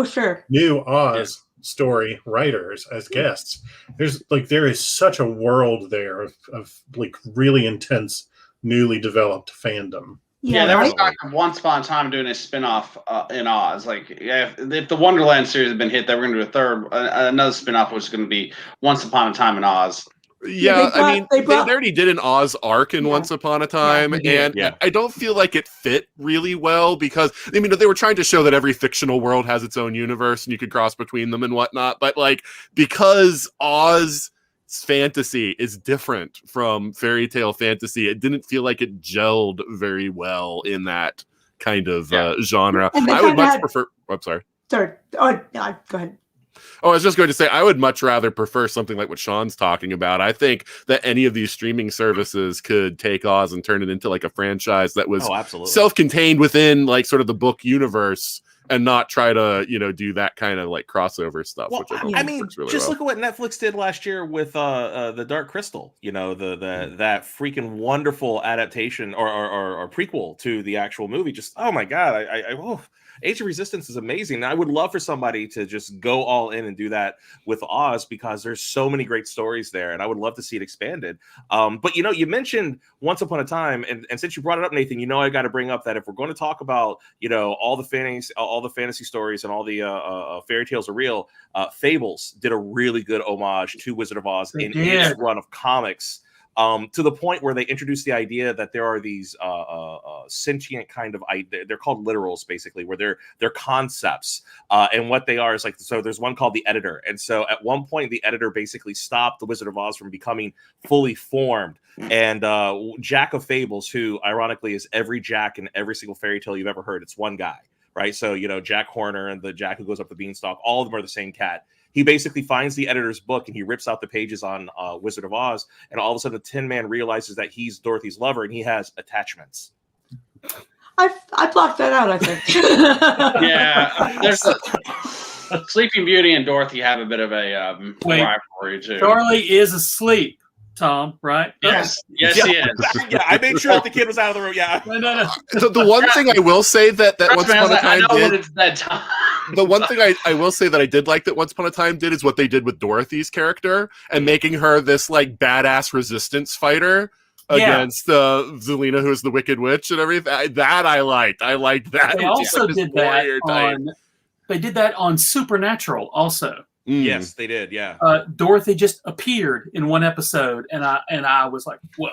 new Oz story writers as guests. There is such a world there of really intense, newly developed fandom. Yeah, there was talk of Once Upon a Time doing a spinoff in Oz. If the Wonderland series had been hit, they were going to do another spinoff, which is going to be Once Upon a Time in Oz. Yeah, I mean, they already did an Oz arc in Once Upon a Time, and I don't feel like it fit really well because, I mean, they were trying to show that every fictional world has its own universe and you could cross between them and whatnot, but like, because Oz's fantasy is different from fairy tale fantasy, it didn't feel like it gelled very well in that kind of genre. I would much prefer... I'm sorry. Sorry. Oh, no, go ahead. Oh, I was just going to say, I would much rather prefer something like what Shaun's talking about. I think that any of these streaming services could take Oz and turn it into like a franchise that was self-contained within like sort of the book universe and not try to, you know, do that kind of like crossover stuff. Well, which I mean, really just look at what Netflix did last year with the Dark Crystal. You know, that freaking wonderful adaptation or prequel to the actual movie. Just oh my god, Age of Resistance is amazing. I would love for somebody to just go all in and do that with Oz because there's so many great stories there, and I would love to see it expanded. But you know, you mentioned Once Upon a Time, and since you brought it up, Nathan, you know I got to bring up that if we're going to talk about all the fantasy stories and all the fairy tales are real, Fables did a really good homage to Wizard of Oz in its run of comics. To the point where they introduced the idea that there are these sentient kind of they're called literals basically, where they're concepts, and what they are is like, so there's one called the Editor, and so at one point the Editor basically stopped the Wizard of Oz from becoming fully formed, and Jack of Fables, who ironically is every Jack in every single fairy tale you've ever heard, it's one guy, right? So Jack Horner and the Jack who goes up the beanstalk, all of them are the same cat. He basically finds the Editor's book and he rips out the pages on Wizard of Oz, and all of a sudden the Tin Man realizes that he's Dorothy's lover and he has attachments. I blocked that out, I think. Yeah, there's Sleeping Beauty and Dorothy have a bit of a rivalry too. Charlie is asleep, Tom, right? Yes, he is. Yeah, I made sure that the kid was out of the room. Yeah. No. The one thing I will say that Once Upon a Time did... It's that time. The one thing I will say that I did like that Once Upon a Time did is what they did with Dorothy's character and making her this like badass resistance fighter against Zelina, who is the Wicked Witch and everything. That I liked. I liked that. They also did that on Supernatural also. Yes, they did. Yeah. Dorothy just appeared in one episode, and I was like, "Whoa,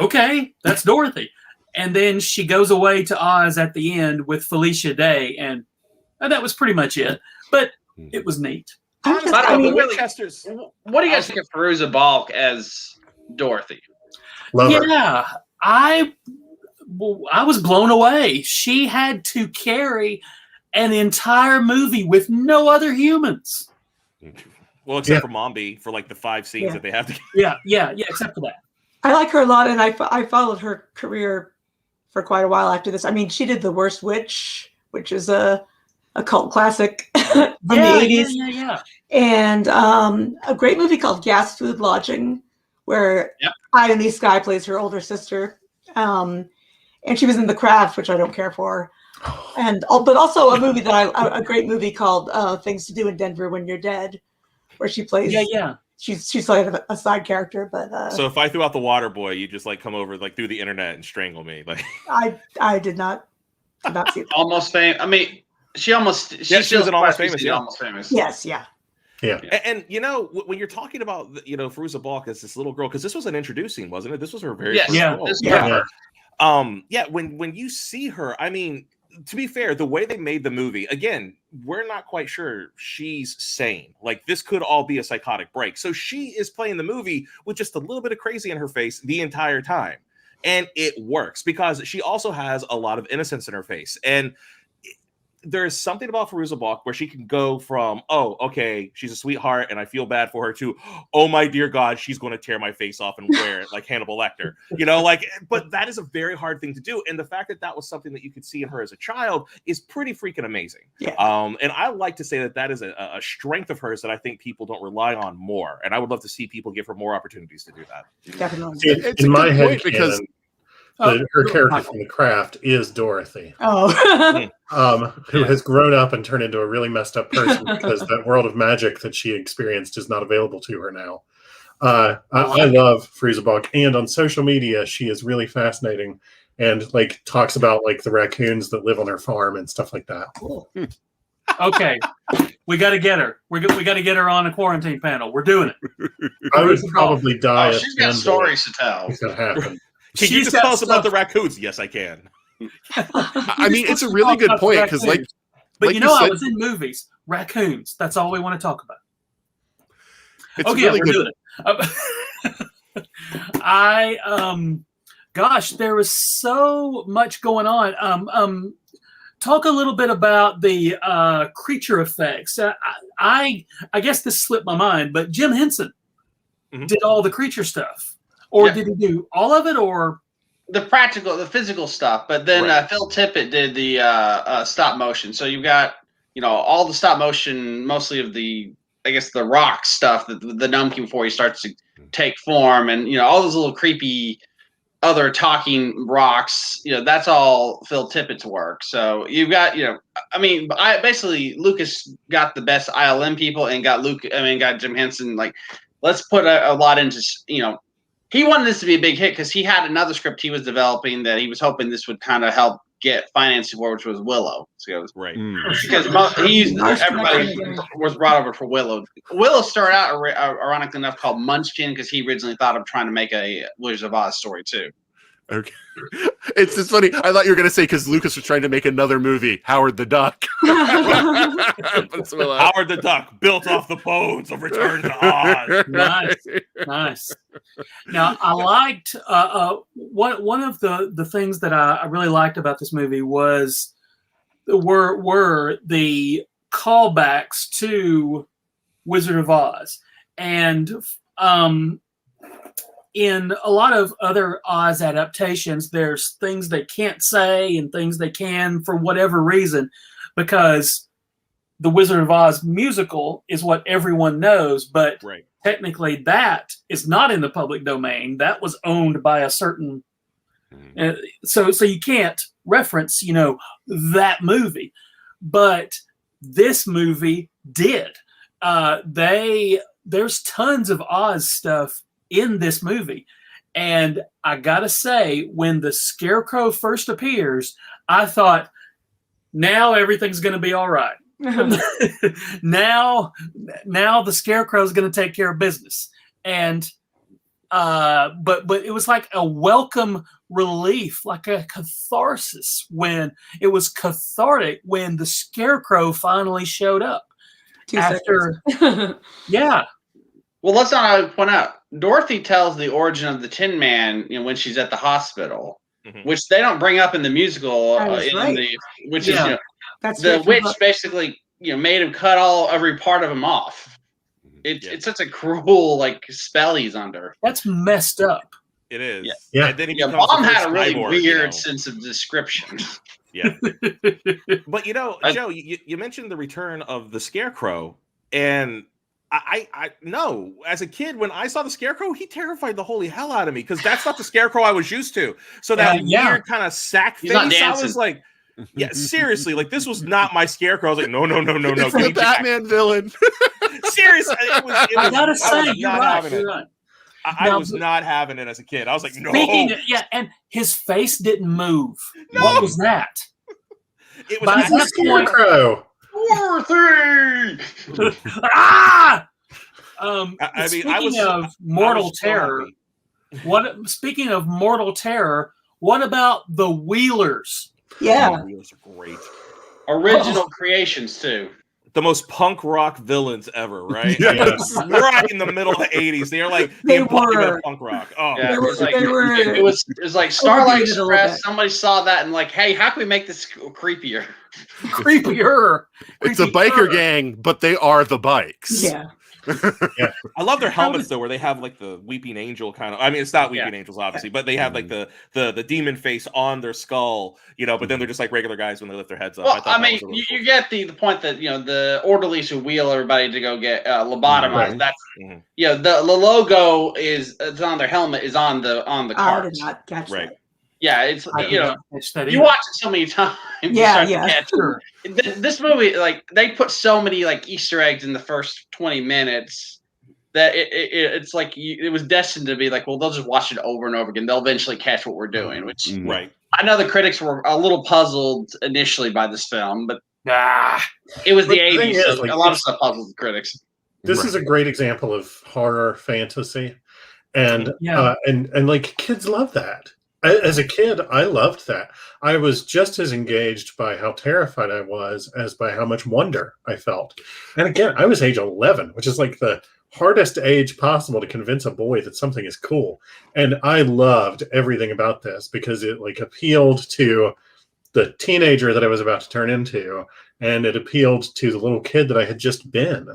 okay, that's Dorothy." And then she goes away to Oz at the end with Felicia Day, and that was pretty much it. But it was neat. What do you guys think of Fairuza Balk as Dorothy? I was blown away. She had to carry an entire movie with no other humans. Well, except for Mombi for like the 5 scenes that they have to. Yeah, except for that. I like her a lot, and I followed her career for quite a while after this. I mean, she did The Worst Witch, which is a cult classic from the 80s. Yeah. And a great movie called Gas Food Lodging, where Ione Skye plays her older sister. And she was in The Craft, which I don't care for. But also a movie a great movie called Things to Do in Denver When You're Dead, where she plays. She's like a side character, but. So if I threw out The Water Boy, you just like come over like through the internet and strangle me, like. I did not see that. Almost Famous. I mean, she was an Almost Famous. Almost Famous. Yes. Yeah. And when you're talking about Fairuza Balk as this little girl, because this was an introducing, wasn't it? This was her very first role. When you see her, I mean, to be fair, the way they made the movie, again, we're not quite sure she's sane. Like, this could all be a psychotic break. So she is playing the movie with just a little bit of crazy in her face the entire time. And it works because she also has a lot of innocence in her face. And there's something about Fairuza Balk where she can go from, oh, okay, she's a sweetheart and I feel bad for her, to, oh my dear God, she's going to tear my face off and wear it like Hannibal Lecter, but that is a very hard thing to do. And the fact that was something that you could see in her as a child is pretty freaking amazing. Yeah. And I like to say that is a strength of hers that I think people don't rely on more. And I would love to see people give her more opportunities to do that. Definitely. In my head, because her character from The Craft is Dorothy. Who has grown up and turned into a really messed up person because that world of magic that she experienced is not available to her now. I love Fairuza Balk, and on social media she is really fascinating and like talks about like the raccoons that live on her farm and stuff like that. Cool. Okay. We got to get her. We got to get her on a quarantine panel. We're doing it. I would probably die. She's got stories to tell. If that happened. Can you just tell us about the raccoons? Yes, I can. I mean, it's a really good point because, but you know, I was in movies. Raccoons. That's all we want to talk about. It's really we're doing it. Gosh, there was so much going on. Talk a little bit about the creature effects. I guess this slipped my mind, but Jim Henson did all the creature stuff, or did he do all of it, or the physical stuff? But then Phil Tippett did the stop motion. So you've got all the stop motion, mostly of the rock stuff, the Gnome King before he starts to take form, and all those little creepy other talking rocks, that's all Phil Tippett's work. So you've got, Lucas got the best ILM people and got Jim Henson. Like, let's put a lot into, he wanted this to be a big hit because he had another script he was developing that he was hoping this would kind of help get financing for, which was Willow. So right. Because everybody was brought over for Willow. Willow started out, ironically enough, called Munchkin because he originally thought of trying to make a Wizard of Oz story too. Okay. It's just funny. I thought you were going to say because Lucas was trying to make another movie, Howard the Duck. Howard the Duck, built off the bones of Return to Oz. Nice. Now, I liked one of the things that I really liked about this movie were the callbacks to Wizard of Oz, and in a lot of other Oz adaptations, there's things they can't say and things they can for whatever reason, because the Wizard of Oz musical is what everyone knows, but technically that is not in the public domain. That was owned by a certain... so you can't reference, that movie. But this movie did. There's tons of Oz stuff in this movie, and I gotta say, when the Scarecrow first appears, I thought, now everything's gonna be all right. now the Scarecrow's gonna take care of business, and but it was like a welcome relief, like a catharsis. When it was cathartic when the Scarecrow finally showed up. Yeah. Well, let's not point out, Dorothy tells the origin of the Tin Man when she's at the hospital, which they don't bring up in the musical. The witch basically made him cut every part of him off. It's such a cruel spell he's under. That's messed up. It is. Yeah. And then Mom had a really weird sense of description. Yeah. But Joe, you mentioned the return of the Scarecrow, and I know, as a kid, when I saw the Scarecrow, he terrified the holy hell out of me, because that's not the Scarecrow I was used to. So that weird kind of sack face, I was like, seriously, this was not my Scarecrow. I was like, no. It's the Batman villain. Seriously, it was I gotta say, you're right. I was not having it as a kid. I was like, no. And his face didn't move. No. What was that? It was a Scarecrow. Dorothy! Speaking of Mortal Terror, what about the Wheelers? Yeah. The Wheelers are great. Original creations too. The most punk rock villains ever, right? Yes. Right in the middle of the 80s. They're like they were punk rock. Oh, yeah, it was like Starlight Express. Somebody saw that and hey, how can we make this creepier? It's a biker gang, but they are the bikes. Yeah. I love their helmets though, where they have the weeping angel kind of. I mean, it's not weeping angels, obviously, but they have the demon face on their skull, but then they're just like regular guys when they lift their heads up. Well, you get the point that the orderlies who wheel everybody to go get lobotomized. That's the logo is on their helmet is on the cart. I did not catch that. Yeah, it's you watch it so many times. Yeah. Sure. This movie, they put so many Easter eggs in the first 20 minutes that it's it was destined to be well, they'll just watch it over and over again. They'll eventually catch what we're doing. Which right. I know the critics were a little puzzled initially by this film, but It was the 80s, so a lot of stuff puzzled the critics. This is a great example of horror fantasy, and like kids love that. As a kid, I loved that. I was just as engaged by how terrified I was as by how much wonder I felt. And again, I was age 11, which is like the hardest age possible to convince a boy that something is cool. And I loved everything about this because it like appealed to the teenager that I was about to turn into, and it appealed to the little kid that I had just been.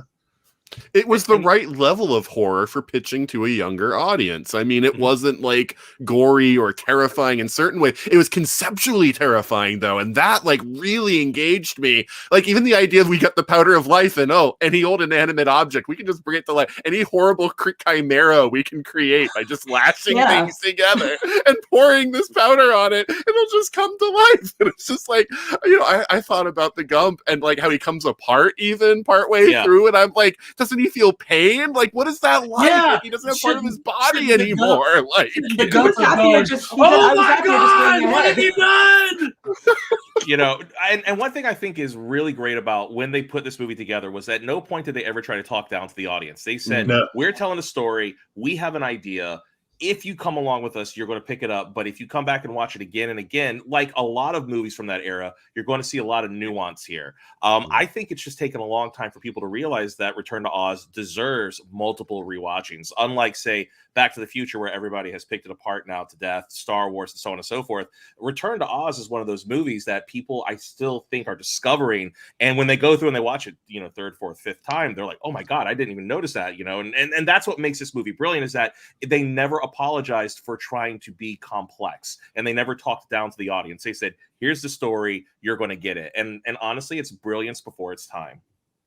It was the right level of horror for pitching to a younger audience. I mean, it wasn't like gory or terrifying in certain ways. It was conceptually terrifying though. And that like really engaged me. Like even the idea of we got the powder of life and any old inanimate object, we can just bring it to life. Any horrible chimera we can create by just lashing things together and pouring this powder on it. It'll just come to life. And it's just like, I thought about the Gump and like how he comes apart even partway through. And I'm like, doesn't he feel pain? Like, what is that like? Yeah. Like, he doesn't have part of his body anymore. The Gump oh my God, what have you done? And one thing I think is really great about when they put this movie together was at no point did they ever try to talk down to the audience. They said, we're telling a story. We have an idea. If you come along with us, you're going to pick it up. But if you come back and watch it again and again, like a lot of movies from that era, you're going to see a lot of nuance here. I think it's just taken a long time for people to realize that Return to Oz deserves multiple rewatchings. Unlike, say, Back to the Future, where everybody has picked it apart now to death, Star Wars, and so on and so forth. Return to Oz is one of those movies that people, I still think, are discovering. And when they go through and they watch it, third, fourth, fifth time, they're like, oh my God, I didn't even notice that, and that's what makes this movie brilliant, is that they never apologized for trying to be complex, and they never talked down to the audience. They said, here's the story, you're going to get it. And honestly, it's brilliance before its time.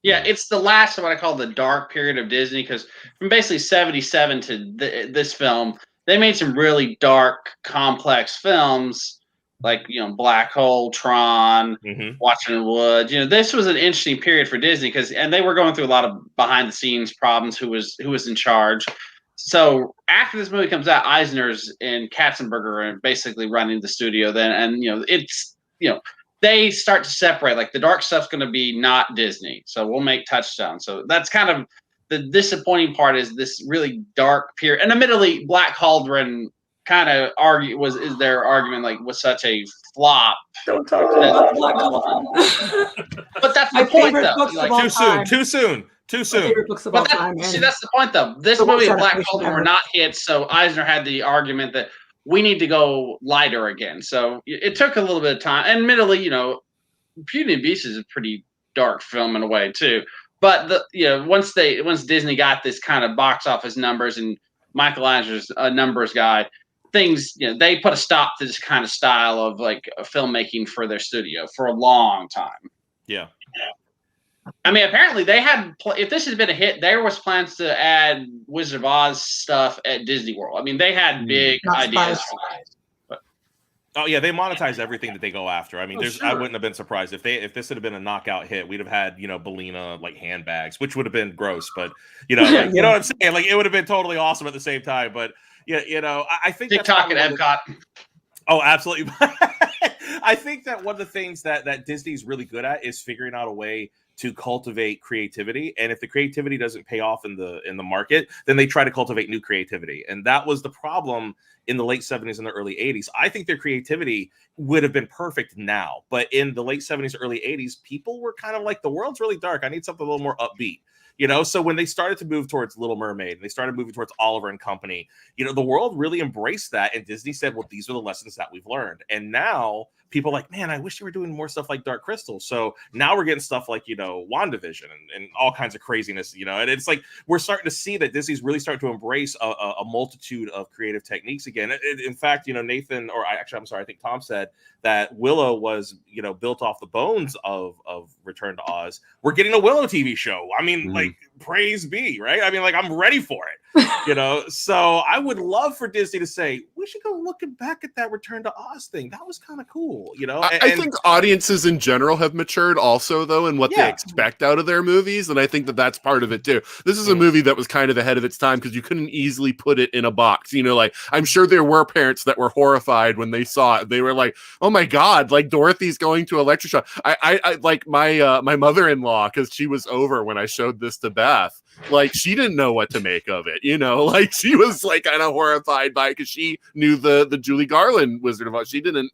Yeah, it's the last of what I call the dark period of Disney, because from basically 77 to this film, they made some really dark, complex films like, Black Hole, Tron, Watching in the Woods. This was an interesting period for Disney and they were going through a lot of behind the scenes problems, who was in charge. So after this movie comes out, Eisner's and Katzenberger are basically running the studio then, and they start to separate. Like the dark stuff's going to be not Disney, so we'll make Touchstone. So that's kind of the disappointing part, is this really dark period. And admittedly, Black Cauldron kind of is their argument, like, was such a flop. Don't talk about Black Cauldron. But that's the point, though. Like, too soon. But that's the point, though. This movie and Black Cauldron were not hits, so Eisner had the argument that we need to go lighter again. So it took a little bit of time. And admittedly, Beauty and the Beast is a pretty dark film in a way too. But once Disney got this kind of box office numbers, and Michael Eisner's a numbers guy, things, they put a stop to this kind of style of like filmmaking for their studio for a long time. Yeah. I mean, apparently they had, if this has been a hit, there was plans to add Wizard of Oz stuff at Disney World. I mean, they had big ideas. Oh yeah, they monetize everything that they go after. I mean, I wouldn't have been surprised if this had been a knockout hit. We'd have had, Bellina like handbags, which would have been gross, but you know what I'm saying? Like it would have been totally awesome at the same time. But I think TikTok at Epcot. Oh, absolutely. I think that one of the things that Disney's really good at is figuring out a way to cultivate creativity, and if the creativity doesn't pay off in the market, then they try to cultivate new creativity, and that was the problem in the late 70s and the early 80s. I think their creativity would have been perfect now, but in the late 70s, early 80s, people were kind of like, the world's really dark. I need something a little more upbeat. So when they started to move towards Little Mermaid and they started moving towards Oliver and Company, the world really embraced that. And Disney said, well, these are the lessons that we've learned. And now people are like, man, I wish you were doing more stuff like Dark Crystal. So now we're getting stuff like, WandaVision and all kinds of craziness, and it's like, we're starting to see that Disney's really starting to embrace a multitude of creative techniques again. In fact, Nathan, I'm sorry, I think Tom said that Willow was, built off the bones of Return to Oz. We're getting a Willow TV show. I mean, like, praise be, right? I mean, like, I'm ready for it, So I would love for Disney to say, we should go looking back at that Return to Oz thing. That was kind of cool, I think audiences in general have matured also, though, in what they expect out of their movies, and I think that that's part of it, too. This is a movie that was kind of ahead of its time because you couldn't easily put it in a box, like, I'm sure there were parents that were horrified when they saw it. They were like, oh my God, like, Dorothy's going to Electroshock. I like my mother-in-law, because she was over when I showed this to Beth, like, she didn't know what to make of it, like, she was like kind of horrified by it because she knew the Julie Garland Wizard of Oz. She didn't,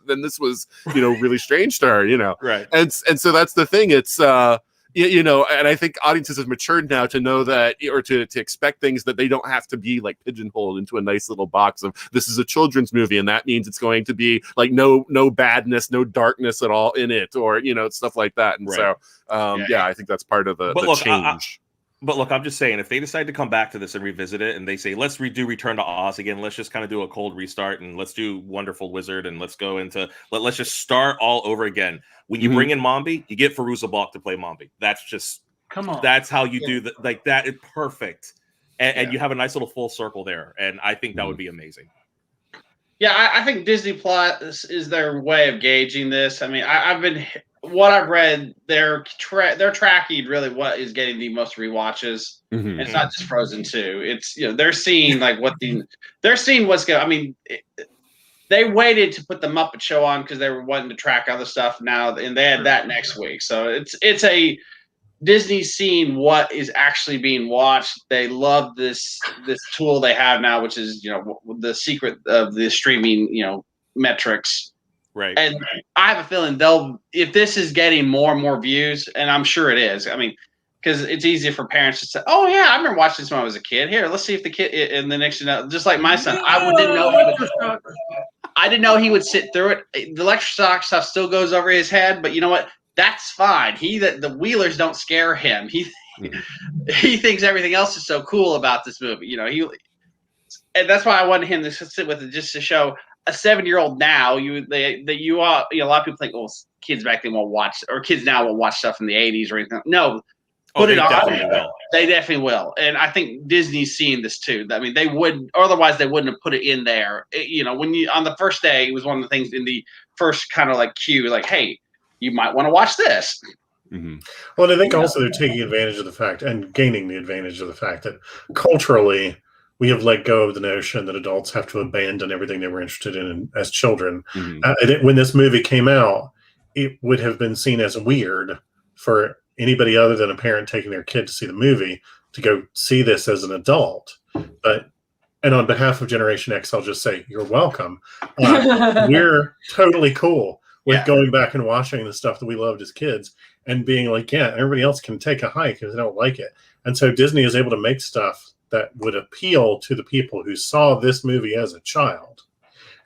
then this was, really strange to her, right. And so that's the thing. It's and I think audiences have matured now to know that, or to expect things that they don't have to be like pigeonholed into a nice little box of, this is a children's movie, and that means it's going to be like no badness, no darkness at all in it, or stuff like that. And so I think that's part of the change. But look, I'm just saying, if they decide to come back to this and revisit it, and they say, let's redo Return to Oz again, let's just kind of do a cold restart, and let's do Wonderful Wizard, and let's go into, let's just start all over again. When you bring in Mombi, you get Fairuza Balk to play Mombi. That's just, come on. That's how you do that. Like, that is perfect. And you have a nice little full circle there. And I think that would be amazing. Yeah, I think Disney Plus is their way of gauging this. I mean, what I've read, they're tracking really what is getting the most rewatches. Mm-hmm. It's not just Frozen 2. It's they're seeing like they're seeing what's going. I mean, they waited to put the Muppet Show on because they were wanting to track other stuff now, and they had that next week. So it's a Disney seeing what is actually being watched. They love this tool they have now, which is the secret of the streaming metrics. Right. And I have a feeling if this is getting more and more views, and I'm sure it is. I mean, because it's easier for parents to say, "Oh yeah, I remember watching this when I was a kid. Here, let's see if the kid." And the next, just like my son, I didn't know he would sit through it. The electroshock stuff still goes over his head, but you know what? That's fine. The Wheelers don't scare him. He thinks everything else is so cool about this movie. And that's why I wanted him to sit with it, just to show a 7-year-old now. A lot of people think, oh, kids back then won't watch, or kids now will watch stuff from the 80s or anything. No, put it on. They definitely will. And I think Disney's seeing this too. I mean, they would, otherwise they wouldn't have put it in there. When on the first day, it was one of the things in the first kind of like cue, like, hey, you might want to watch this. Mm-hmm. Well, I think also they're taking advantage of the fact and gaining the advantage of the fact that culturally we have let go of the notion that adults have to abandon everything they were interested in as children. Mm-hmm. When this movie came out, it would have been seen as weird for anybody other than a parent taking their kid to see the movie to go see this as an adult. And on behalf of Generation X, I'll just say, you're welcome. We're totally cool with going back and watching the stuff that we loved as kids and being like, yeah, everybody else can take a hike if they don't like it. And so Disney is able to make stuff that would appeal to the people who saw this movie as a child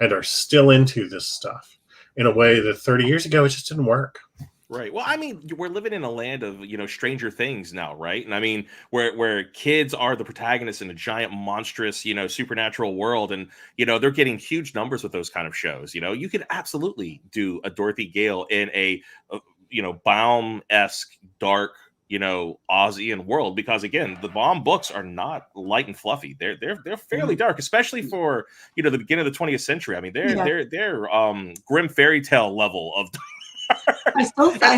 and are still into this stuff in a way that 30 years ago, it just didn't work. Right. Well, I mean, we're living in a land of, Stranger Things now, right? And I mean, where kids are the protagonists in a giant, monstrous, supernatural world. And, they're getting huge numbers with those kind of shows. You could absolutely do a Dorothy Gale in a Baum-esque, dark, Ozian world, because again, the Baum books are not light and fluffy. They're fairly dark, especially for, the beginning of the 20th century. I mean, they're grim fairy tale level of I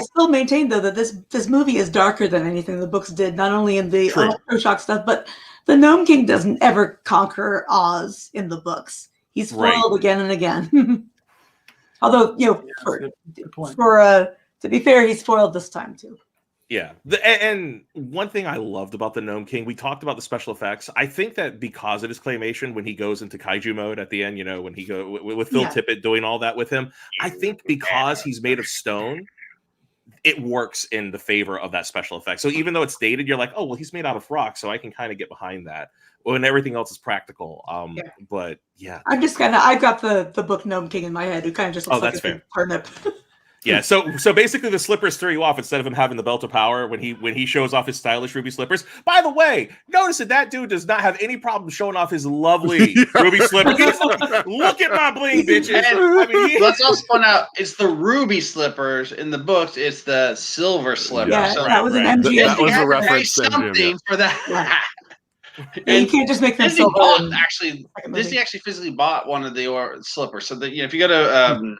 still maintain though that this movie is darker than anything the books did, not only in the Electroshock stuff, but the Gnome King doesn't ever conquer Oz in the books. He's foiled again and again. Although, to be fair, he's foiled this time too. Yeah. And one thing I loved about the Gnome King, we talked about the special effects. I think that because it is claymation, when he goes into kaiju mode at the end, when he go with Phil Tippett doing all that with him, I think because he's made of stone, it works in the favor of that special effect. So even though it's dated, you're like, oh, well, he's made out of rock, so I can kind of get behind that. When everything else is practical. But yeah. I've got the book Gnome King in my head, who kind of just looks like a turnip. Yeah, so basically the slippers threw you off instead of him having the belt of power when he shows off his stylish ruby slippers. By the way, notice that dude does not have any problem showing off his lovely ruby slippers. He's like, look at my bling, bitches. And let's also point out it's the ruby slippers in the books. It's the silver slippers. Yeah, so that was an MGM. That was a reference to something for that. Yeah. And you can't just make them Disney silver. Disney actually physically bought one of the slippers. So that if you go to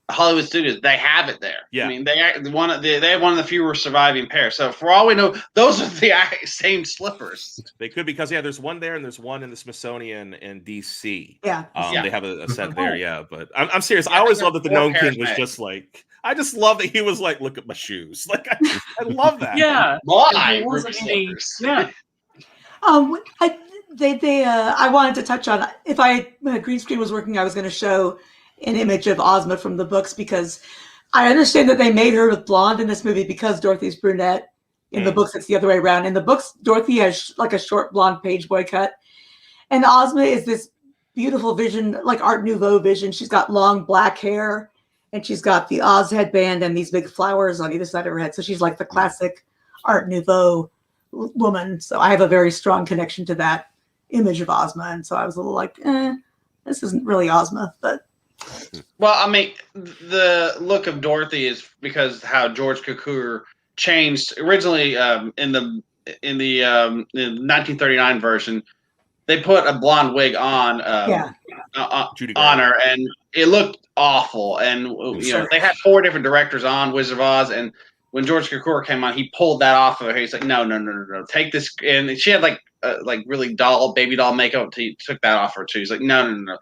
Hollywood Studios, they have it there. Yeah. I mean, they have one of the fewer surviving pairs. So for all we know, those are the same slippers. They could, because there's one there and there's one in the Smithsonian in DC. Yeah. They have a set there. Yeah, but I'm serious. I always love that the Gnome King was just like. I just love that he was like, look at my shoes. Like I love that. Yeah. Why? Yeah. I wanted to touch on, if green screen was working, I was going to show an image of Ozma from the books, because I understand that they made her with blonde in this movie because Dorothy's brunette. In the books, it's the other way around. In the books, Dorothy has like a short blonde page boy cut, and Ozma is this beautiful vision, like Art Nouveau vision. She's got long black hair, and she's got the Oz headband and these big flowers on either side of her head. So she's like the classic Art Nouveau woman. So I have a very strong connection to that image of Ozma, and so I was a little like, this isn't really Ozma, but. Well, I mean, the look of Dorothy is because how George Cukor changed originally in the 1939 version. They put a blonde wig on her, and it looked awful. And they had 4 different directors on Wizard of Oz, and when George Cukor came on, he pulled that off of her. He's like, no, take this. And she had like really baby doll makeup. He took that off her too. He's like, no.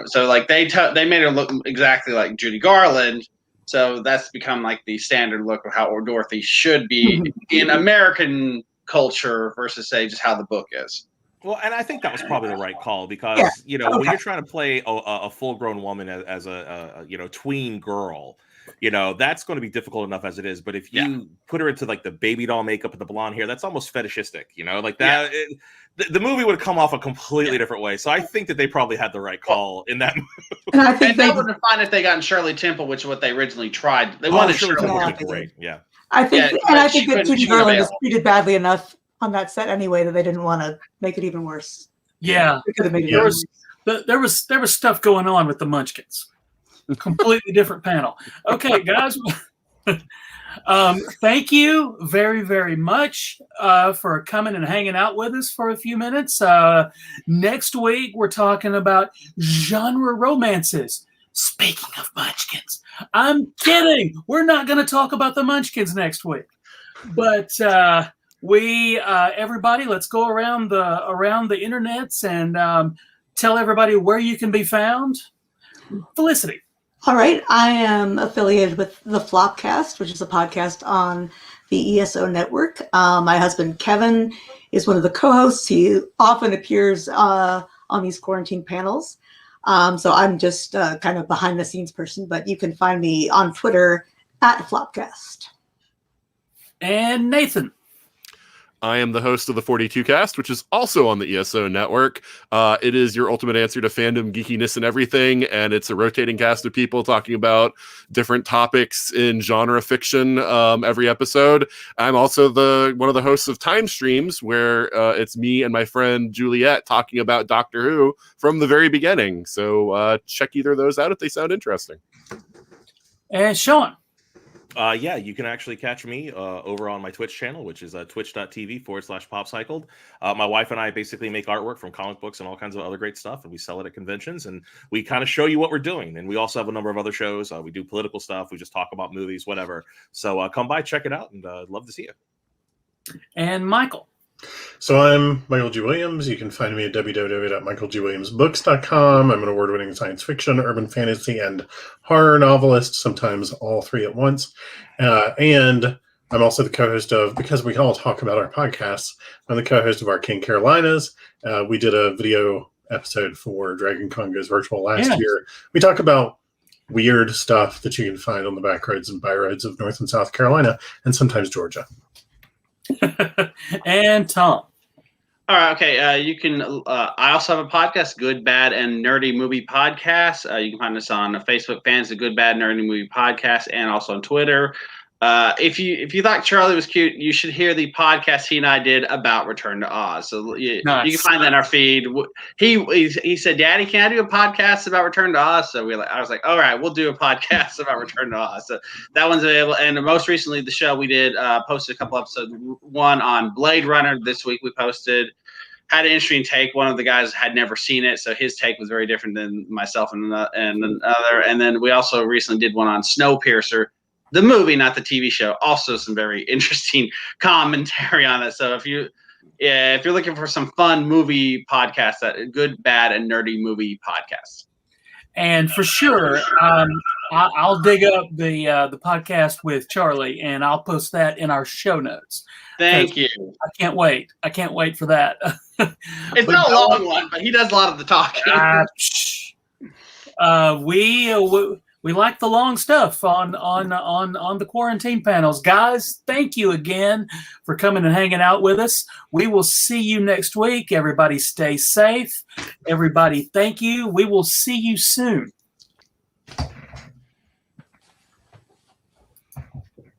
So like they made her look exactly like Judy Garland. So that's become like the standard look of how Dorothy should be in American culture versus say just how the book is. Well, and I think that was probably the right call, because when you're trying to play a full-grown woman as a tween girl, that's going to be difficult enough as it is. But if you put her into like the baby doll makeup and the blonde hair, that's almost fetishistic, like that. Yeah. The movie would have come off a completely different way. So I think that they probably had the right call in that movie. And I think they would have fine if they gotten Shirley Temple, which is what they originally tried. They wanted Shirley Temple. Great. Yeah. I think that Judy Garland was treated badly enough on that set anyway that they didn't want to make it even worse. Yeah. They could have made it worse. There was stuff going on with the Munchkins. Completely different panel. Okay, guys. Thank you very, very much for coming and hanging out with us for a few minutes. Next week, we're talking about genre romances. Speaking of Munchkins, I'm kidding. We're not going to talk about the Munchkins next week. But everybody, let's go around the internets and tell everybody where you can be found. Felicity. All right. I am affiliated with the Flopcast, which is a podcast on the ESO network. My husband, Kevin, is one of the co-hosts. He often appears on these quarantine panels. So I'm just kind of behind the scenes person, but you can find me on Twitter at Flopcast. And Nathan. I am the host of the 42 Cast, which is also on the ESO network. It is your ultimate answer to fandom, geekiness, and everything. And it's a rotating cast of people talking about different topics in genre fiction every episode. I'm also one of the hosts of Time Streams, where it's me and my friend Juliet talking about Doctor Who from the very beginning. So check either of those out if they sound interesting. And Shaun. You can actually catch me over on my Twitch channel, which is twitch.tv/popcycled. My wife and I basically make artwork from comic books and all kinds of other great stuff, and we sell it at conventions, and we kind of show you what we're doing. And we also have a number of other shows. We do political stuff. We just talk about movies, whatever. So come by, check it out, and love to see you. And Michael. So I'm Michael G. Williams. You can find me at www.michaelgwilliamsbooks.com. I'm an award-winning science fiction, urban fantasy, and horror novelist, sometimes all three at once. And I'm also the co-host of, because we all talk about our podcasts, I'm the co-host of Arcane Carolinas. We did a video episode for Dragon Con Goes Virtual last year. We talk about weird stuff that you can find on the back roads and by roads of North and South Carolina, and sometimes Georgia. And Tom. All right, okay. You can. I also have a podcast, Good, Bad, and Nerdy Movie Podcast. You can find us on Facebook, fans of Good, Bad, Nerdy Movie Podcast, and also on Twitter. If you thought Charlie was cute, you should hear the podcast he and I did about Return to Oz. So you can find that in our feed. He said, "Daddy, can I do a podcast about Return to Oz?" So I was like, "All right, we'll do a podcast about Return to Oz." So that one's available. And most recently, the show we did posted a couple episodes. One on Blade Runner this week we posted. Had an interesting take. One of the guys had never seen it, so his take was very different than myself and another. And then we also recently did one on Snowpiercer. The movie, not the TV show, also some very interesting commentary on it. So if you're looking for some fun movie podcasts, that Good, Bad, and Nerdy Movie Podcast. And for sure, I'll dig up the podcast with Charlie, and I'll post that in our show notes. Thank you. I can't wait. I can't wait for that. It's not a long one, but he does a lot of the talking. We like the long stuff on the quarantine panels. Guys, thank you again for coming and hanging out with us. We will see you next week. Everybody stay safe. Everybody, thank you. We will see you soon.